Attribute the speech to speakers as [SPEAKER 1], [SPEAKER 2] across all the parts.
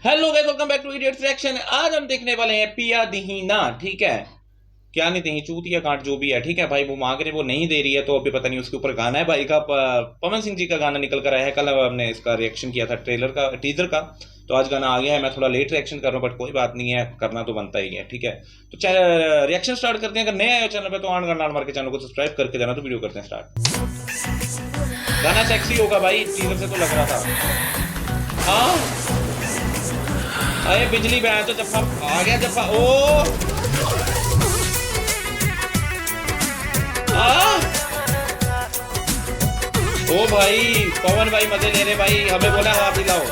[SPEAKER 1] Hello guys, welcome back to idiots reaction. आज हम देखने वाले हैं पिया दीना। ठीक है, क्या नहीं दही चूतिया काट जो भी है। ठीक है भाई, वो मांग रहे, वो नहीं दे रही है, तो अभी पता नहीं उसके ऊपर गाना है भाई का। पवन सिंह जी का गाना निकल कर आया है। कल हमने इसका रिएक्शन किया था, ट्रेलर का, टीजर का। तो आज गाना आ गया है। मैं थोड़ा लेट रिएक्शन कर रहा हूँ, बट कोई बात नहीं है, करना तो बनता ही है। ठीक है, तो रिएक्शन स्टार्ट करते हैं। अगर नए आए हो चैनल पे तो आन करना मार के चैनल को सब्सक्राइब करके जाना। तो वीडियो करते हैं स्टार्ट। गाना सेक्सी होगा भाई, टीजर से तो लग रहा था। हाँ, अरे बिजली बैंड तो जफा आ गया। जफा ओ आ ओ भाई, पवन भाई मजे ले रहे भाई, हमें बोला हाथ हिलाओ।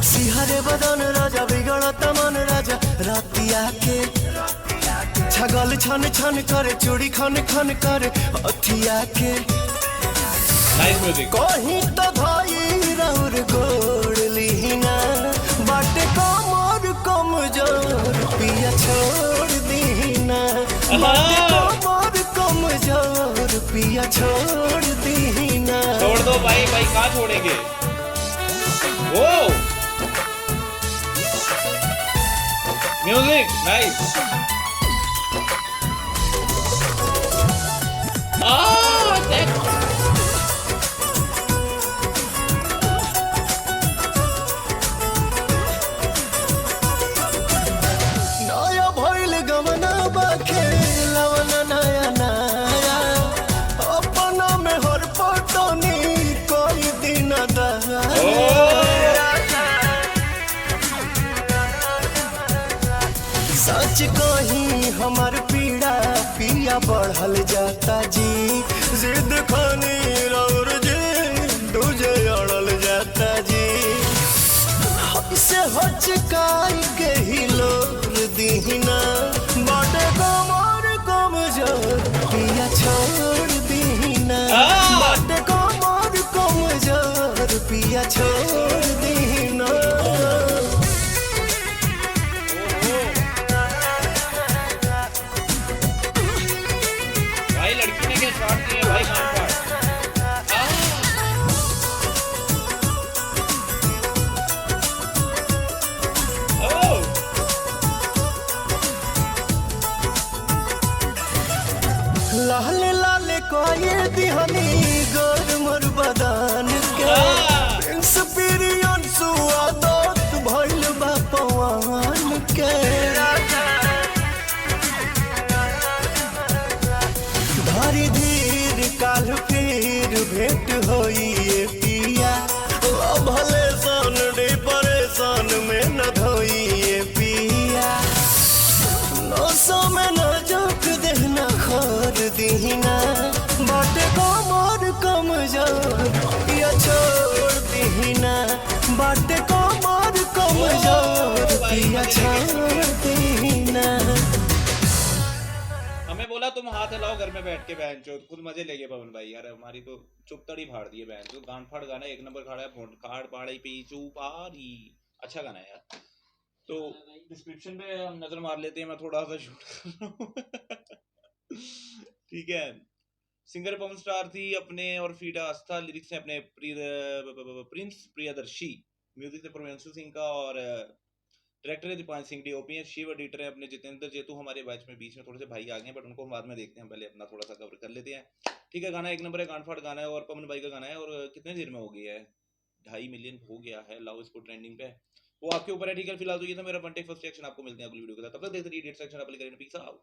[SPEAKER 2] सिहरे बदन राजा बिगड़त मन राजा रातिया के छगल छन छन करे चूड़ी खन खन करे अथिया के
[SPEAKER 1] नाइस म्यूजिक।
[SPEAKER 2] कहीं तो धाई राउर गोड़ लीना बाटे कमर कमजोर पिया छोड़ दीना बाटे कमर कमजोर पिया छोड़ दीना।
[SPEAKER 1] छोड़ दो भाई, भाई कहाँ छोड़ेंगे। ओ म्यूजिक नाइस।
[SPEAKER 2] नया भइल गमना बाखे लवना नया नया अपना में हर पटनी कोई दिन दया सच कहीं हमार पीड़ा पिया बढ़ल जाता जी जिद खानी रौर जी दूजे अड़ल जाता जी से हचकाई के ही लोर दीना बाटे कमर कमजोर पिया छोड़ दीना बाटे कमर कमजोर पिया छोड़ दीना।
[SPEAKER 1] भाई लड़की ने क्या शॉट किया भाई, कान फाड़। ओ
[SPEAKER 2] लाल लाल कोये दिहनी गोर मोर बदान के एक्सपीरियंस सुआदत भइल बा पवन के धरी धीर काल फिर भेंट होई ए पिया भले सन डिप्रेशन में न धोई ए पिया नौसो में न जोक देना खोर दीना बाटे कमर कमजोर या छोड़ दीना बाटे कमर कमजोर या छोड़ दीना।
[SPEAKER 1] हमें बोला तुम हाथ हिलाओ घर में बैठ के, बहन चो खुद मजे ले गए पवन भाई। यार हमारी तो चुपतड़ी फाड़ दी है बहन चो। गान फाड़ गाना एक नंबर खड़ा है, फोन खाड़ पाड़ी पी चुपारी। अच्छा गाना है यार। तो डिस्क्रिप्शन पे हम नजर मार लेते हैं, मैं थोड़ा सा शूट कर रहा हूँ। ठीक है, सिंगर पवन स्टार थी अपने और फीडा आस्था। लिरिक्स है अपने प्रिंस प्रियदर्शी। म्यूजिक से परमेंशु सिंह का, और डायरेक्टर है दीपान सिंह, डीओपी है शिव, एडिटर है अपने जितेंद्र जेतू। हमारे बैच में बीच में थोड़े से भाई आ गए, बट उनको हम बाद में देखते हैं, पहले अपना थोड़ा सा कवर कर लेते हैं। ठीक है, गाना एक नंबर है, गानफाड़ गाना है, और पवन भाई का गाना है। और कितने देर में हो गया है, 2.5 मिलियन हो गया है। लाओ इसको ट्रेंडिंग पे, वो आपके ऊपर है। ठीक है, फिलहाल तो ये था मेरा वन टेक फर्स्ट रिएक्शन। आपको मिलते हैं अगली वीडियो के साथ, तब तक देखते रहिए इडियट सेक्शन। अपने करें पीस आउट।